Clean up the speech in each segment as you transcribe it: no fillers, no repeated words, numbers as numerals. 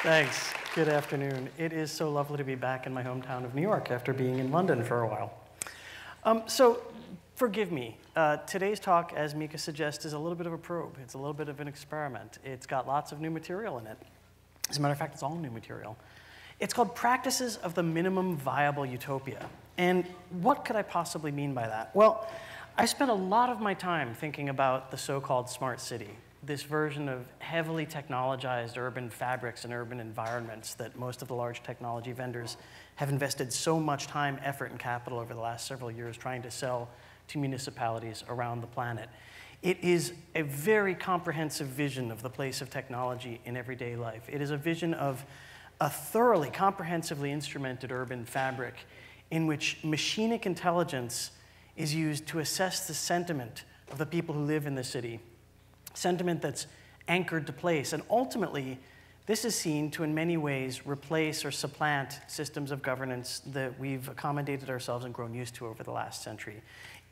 Thanks. Good afternoon. It is so lovely to be back in my hometown of New York after being in London for a while. So forgive me. Today's talk, as Mika suggests, is a little bit of a probe. It's a little bit of an experiment. It's got lots of new material in it. As a matter of fact, it's all new material. It's called Practices of the Minimum Viable Utopia. And what could I possibly mean by that? Well, I spent a lot of my time thinking about the so-called smart city, this version of heavily technologized urban fabrics and urban environments that most of the large technology vendors have invested so much time, effort, and capital over the last several years trying to sell to municipalities around the planet. It is a very comprehensive vision of the place of technology in everyday life. It is a vision of a thoroughly, comprehensively instrumented urban fabric in which machinic intelligence is used to assess the sentiment of the people who live in the city, sentiment that's anchored to place. And ultimately, this is seen to, in many ways, replace or supplant systems of governance that we've accommodated ourselves and grown used to over the last century.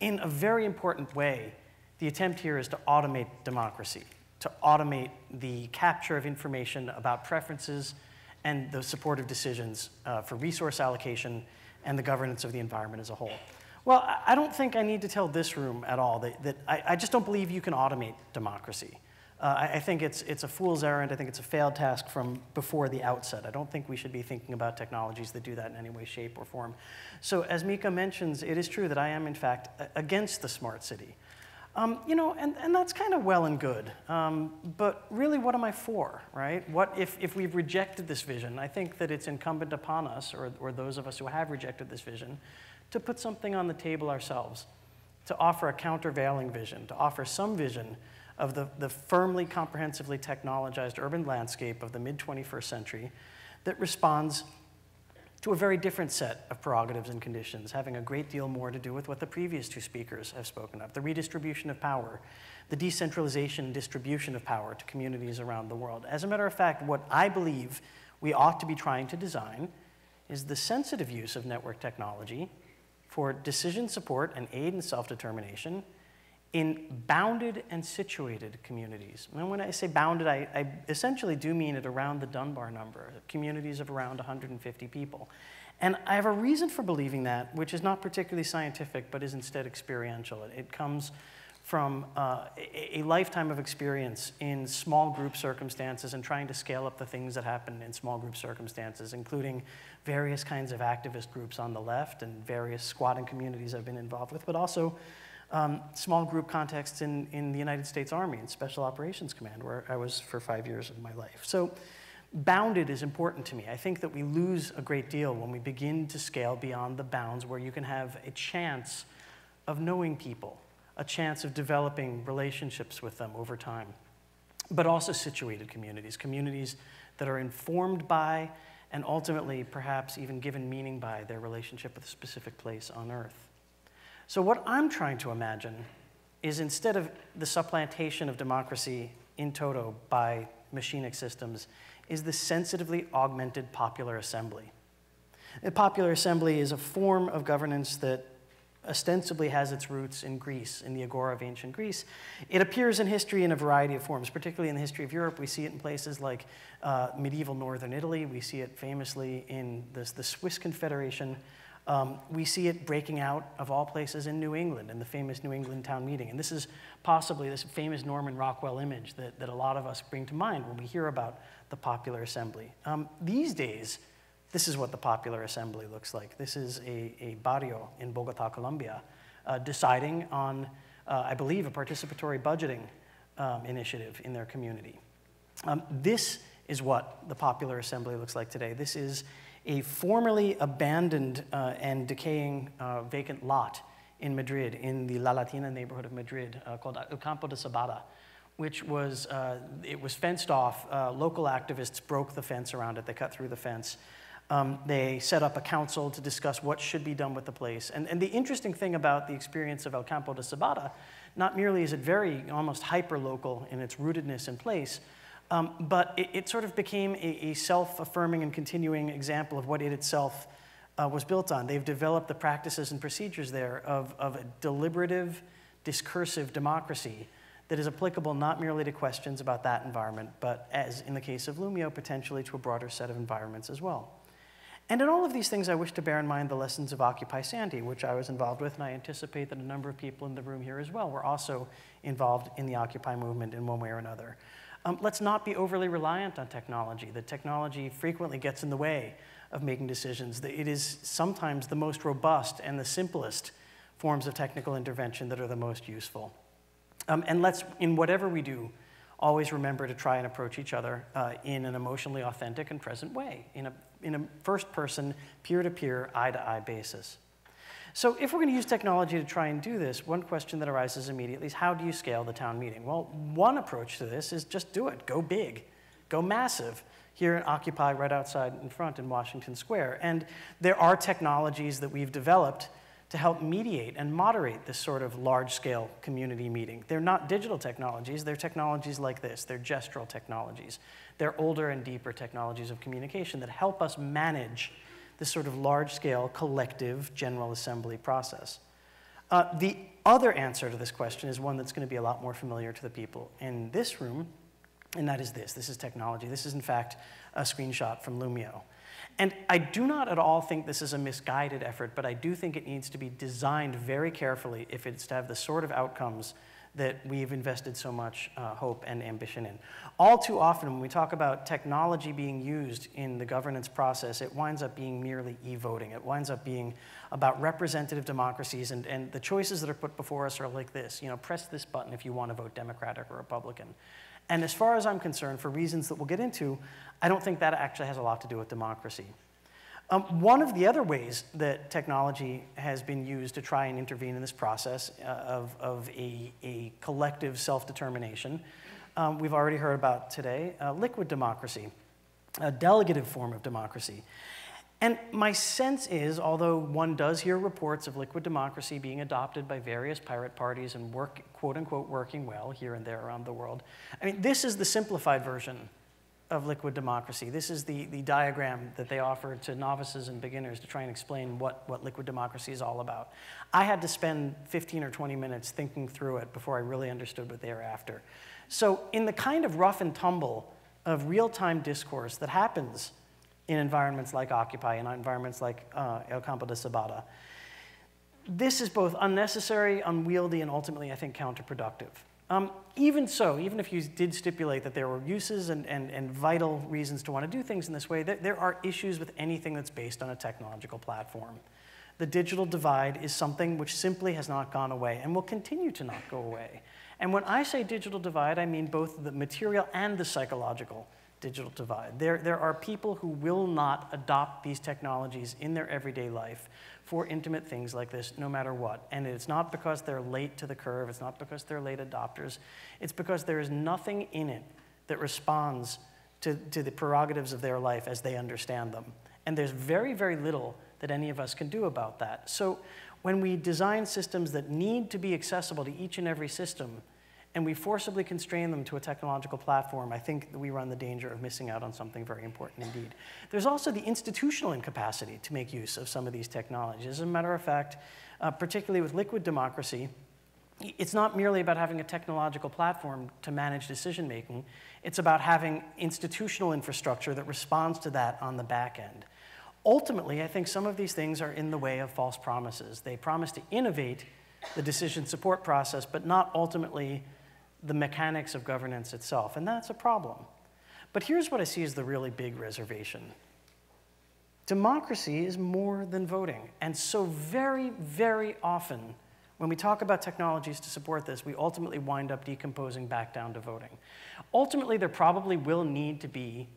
In a very important way, the attempt here is to automate democracy, to automate the capture of information about preferences and the supportive decisions for resource allocation and the governance of the environment as a whole. Well, I don't think I need to tell this room at all that I just don't believe you can automate democracy. I think it's a fool's errand. I think it's a failed task from before the outset. I don't think we should be thinking about technologies that do that in any way, shape, or form. So as Mika mentions, it is true that I am, in fact, against the smart city. You know, and that's kind of well and good. But really, what am I for, right? What if we've rejected this vision? I think that it's incumbent upon us, or those of us who have rejected this vision, to put something on the table ourselves, to offer a countervailing vision, to offer some vision of the firmly, comprehensively technologized urban landscape of the mid-21st century that responds to a very different set of prerogatives and conditions, having a great deal more to do with what the previous two speakers have spoken of, the redistribution of power, the decentralization and distribution of power to communities around the world. As a matter of fact, what I believe we ought to be trying to design is the sensitive use of network technology for decision support and aid and self-determination in bounded and situated communities. And when I say bounded, I essentially do mean it around the Dunbar number, communities of around 150 people. And I have a reason for believing that, which is not particularly scientific, but is instead experiential. It comes from a lifetime of experience in small group circumstances and trying to scale up the things that happen in small group circumstances, including various kinds of activist groups on the left and various squatting communities I've been involved with, but also small group contexts in the United States Army and Special Operations Command, where I was for 5 years of my life. So bounded is important to me. I think that we lose a great deal when we begin to scale beyond the bounds where you can have a chance of knowing people, a chance of developing relationships with them over time, but also situated communities, communities that are informed by and ultimately perhaps even given meaning by their relationship with a specific place on Earth. So what I'm trying to imagine is, instead of the supplantation of democracy in toto by machinic systems, is the sensitively augmented popular assembly. A popular assembly is a form of governance that ostensibly has its roots in Greece, in the agora of ancient Greece. It appears in history in a variety of forms, particularly in the history of Europe. We see it in places like medieval northern Italy. We see it famously in the Swiss Confederation. We see it breaking out, of all places, in New England, in the famous New England town meeting. And this is possibly this famous Norman Rockwell image that a lot of us bring to mind when we hear about the popular assembly. These days, this is what the popular assembly looks like. This is a barrio in Bogota, Colombia, deciding on, I believe, a participatory budgeting initiative in their community. This is what the popular assembly looks like today. This is a formerly abandoned and decaying vacant lot in Madrid, in the La Latina neighborhood of Madrid, called El Campo de Sabata, which was, it was fenced off. Local activists broke the fence around it. They cut through the fence. They set up a council to discuss what should be done with the place. And the interesting thing about the experience of El Campo de Sabata, not merely is it very, almost hyper-local in its rootedness in place, but it sort of became a self-affirming and continuing example of what it itself was built on. They've developed the practices and procedures there of a deliberative, discursive democracy that is applicable not merely to questions about that environment, but as in the case of Lumio, potentially to a broader set of environments as well. And in all of these things, I wish to bear in mind the lessons of Occupy Sandy, which I was involved with, and I anticipate that a number of people in the room here as well were also involved in the Occupy movement in one way or another. Let's not be overly reliant on technology. The technology frequently gets in the way of making decisions. It is sometimes the most robust and the simplest forms of technical intervention that are the most useful. And let's, in whatever we do, always remember to try and approach each other in an emotionally authentic and present way, in a first-person, peer-to-peer, eye-to-eye basis. So if we're going to use technology to try and do this, one question that arises immediately is how do you scale the town meeting? Well, one approach to this is just do it. Go big. Go massive. Here at Occupy, right outside in front in Washington Square. And there are technologies that we've developed to help mediate and moderate this sort of large-scale community meeting. They're not digital technologies. They're technologies like this. They're gestural technologies. They're older and deeper technologies of communication that help us manage this sort of large-scale collective General Assembly process. The other answer to this question is one that's going to be a lot more familiar to the people in this room, and that is this. This is technology. This is, in fact, a screenshot from Lumio. And I do not at all think this is a misguided effort, but I do think it needs to be designed very carefully if it's to have the sort of outcomes that we've invested so much hope and ambition in. All too often, when we talk about technology being used in the governance process, it winds up being merely e-voting. It winds up being about representative democracies, and the choices that are put before us are like this. You know, press this button if you want to vote Democratic or Republican. And as far as I'm concerned, for reasons that we'll get into, I don't think that actually has a lot to do with democracy. One of the other ways that technology has been used to try and intervene in this process of a collective self-determination, we've already heard about today, liquid democracy, a delegative form of democracy. And my sense is, although one does hear reports of liquid democracy being adopted by various pirate parties and quote-unquote working well here and there around the world, I mean, this is the simplified version of liquid democracy. This is the diagram that they offer to novices and beginners to try and explain what liquid democracy is all about. I had to spend 15 or 20 minutes thinking through it before I really understood what they were after. So in the kind of rough and tumble of real-time discourse that happens in environments like Occupy and environments like El Campo de Sabata, this is both unnecessary, unwieldy, and ultimately, I think, counterproductive. Even so, even if you did stipulate that there were uses and vital reasons to want to do things in this way, there are issues with anything that's based on a technological platform. The digital divide is something which simply has not gone away and will continue to not go away. And when I say digital divide, I mean both the material and the psychological digital divide. There are people who will not adopt these technologies in their everyday life for intimate things like this, no matter what. And it's not because they're late to the curve. It's not because they're late adopters. It's because there is nothing in it that responds to the prerogatives of their life as they understand them. And there's very, very little that any of us can do about that. So when we design systems that need to be accessible to each and every system, and we forcibly constrain them to a technological platform, I think that we run the danger of missing out on something very important indeed. There's also the institutional incapacity to make use of some of these technologies. As a matter of fact, particularly with liquid democracy, it's not merely about having a technological platform to manage decision-making. It's about having institutional infrastructure that responds to that on the back end. Ultimately, I think some of these things are in the way of false promises. They promise to innovate the decision support process, but not ultimately the mechanics of governance itself, and that's a problem. But here's what I see as the really big reservation. Democracy is more than voting, and so very, very often, when we talk about technologies to support this, we ultimately wind up decomposing back down to voting. Ultimately, there probably will need to be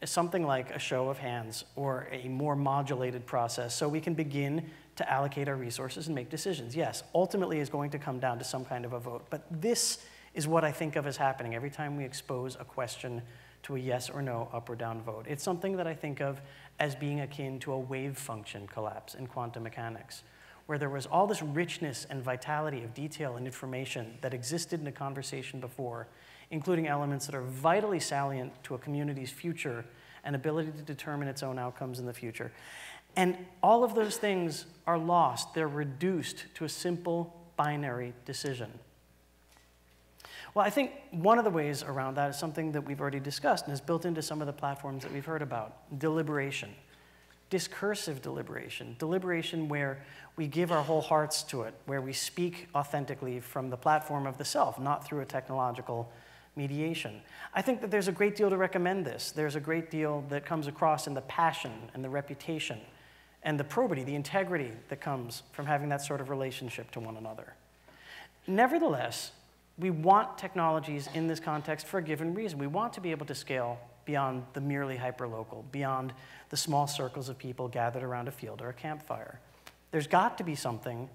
something like a show of hands or a more modulated process so we can begin to allocate our resources and make decisions. Yes, ultimately is going to come down to some kind of a vote, but this is what I think of as happening every time we expose a question to a yes or no, up or down vote. It's something that I think of as being akin to a wave function collapse in quantum mechanics, where there was all this richness and vitality of detail and information that existed in a conversation before, including elements that are vitally salient to a community's future and ability to determine its own outcomes in the future. And all of those things are lost. They're reduced to a simple binary decision. Well, I think one of the ways around that is something that we've already discussed and is built into some of the platforms that we've heard about: deliberation, discursive deliberation, deliberation where we give our whole hearts to it, where we speak authentically from the platform of the self, not through a technological mediation. I think that there's a great deal to recommend this. There's a great deal that comes across in the passion and the reputation and the probity, the integrity that comes from having that sort of relationship to one another. Nevertheless, we want technologies in this context for a given reason. We want to be able to scale beyond the merely hyperlocal, beyond the small circles of people gathered around a field or a campfire. There's got to be something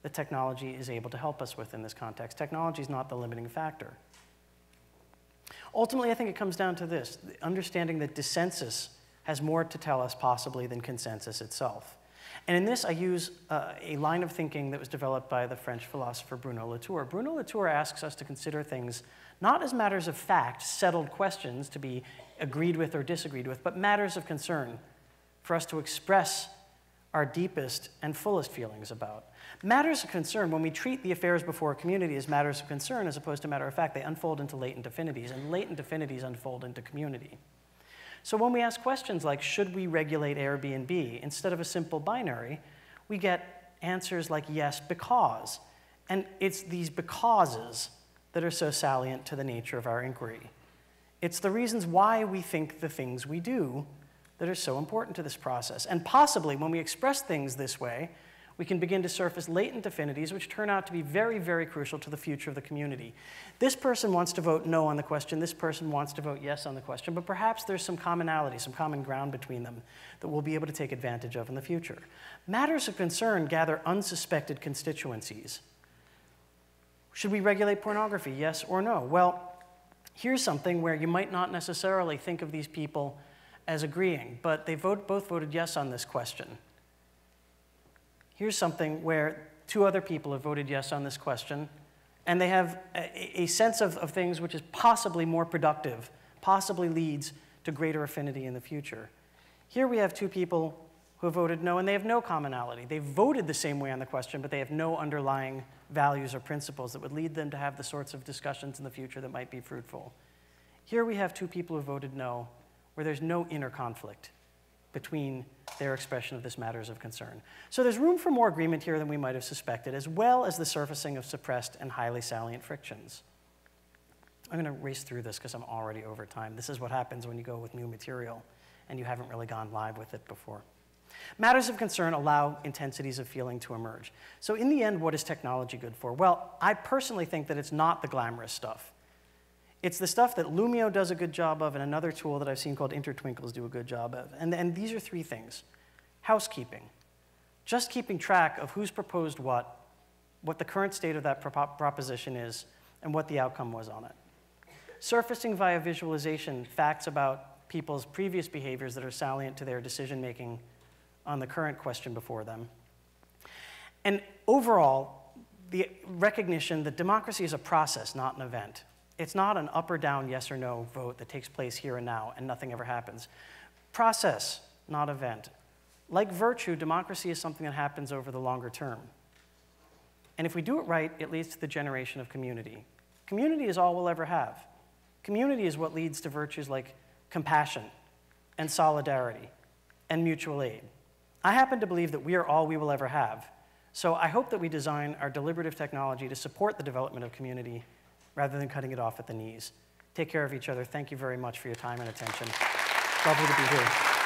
that technology is able to help us with in this context. Technology is not the limiting factor. Ultimately, I think it comes down to this: understanding that dissensus has more to tell us possibly than consensus itself. And in this, I use a line of thinking that was developed by the French philosopher Bruno Latour. Bruno Latour asks us to consider things not as matters of fact, settled questions to be agreed with or disagreed with, but matters of concern for us to express our deepest and fullest feelings about. Matters of concern, when we treat the affairs before a community as matters of concern as opposed to matter of fact, they unfold into latent affinities, and latent affinities unfold into community. So when we ask questions like, should we regulate Airbnb, instead of a simple binary, we get answers like yes, because. And it's these becauses that are so salient to the nature of our inquiry. It's the reasons why we think the things we do that are so important to this process. And possibly, when we express things this way, we can begin to surface latent affinities which turn out to be very, very crucial to the future of the community. This person wants to vote no on the question, this person wants to vote yes on the question, but perhaps there's some commonality, some common ground between them that we'll be able to take advantage of in the future. Matters of concern gather unsuspected constituencies. Should we regulate pornography, yes or no? Well, here's something where you might not necessarily think of these people as agreeing, but they both voted yes on this question. Here's something where two other people have voted yes on this question, and they have a sense of things which is possibly more productive, possibly leads to greater affinity in the future. Here we have two people who have voted no, and they have no commonality. They've voted the same way on the question, but they have no underlying values or principles that would lead them to have the sorts of discussions in the future that might be fruitful. Here we have two people who voted no, where there's no inner conflict between their expression of this matters of concern. So there's room for more agreement here than we might have suspected, as well as the surfacing of suppressed and highly salient frictions. I'm going to race through this because I'm already over time. This is what happens when you go with new material and you haven't really gone live with it before. Matters of concern allow intensities of feeling to emerge. So in the end, what is technology good for? Well, I personally think that it's not the glamorous stuff. It's the stuff that Lumio does a good job of, and another tool that I've seen called Intertwinkles do a good job of. And these are three things. Housekeeping. Just keeping track of who's proposed what the current state of that proposition is, and what the outcome was on it. Surfacing via visualization facts about people's previous behaviors that are salient to their decision-making on the current question before them. And overall, the recognition that democracy is a process, not an event. It's not an up or down, yes or no vote that takes place here and now and nothing ever happens. Process, not event. Like virtue, democracy is something that happens over the longer term. And if we do it right, it leads to the generation of community. Community is all we'll ever have. Community is what leads to virtues like compassion and solidarity and mutual aid. I happen to believe that we are all we will ever have. So I hope that we design our deliberative technology to support the development of community rather than cutting it off at the knees. Take care of each other. Thank you very much for your time and attention. Lovely to be here.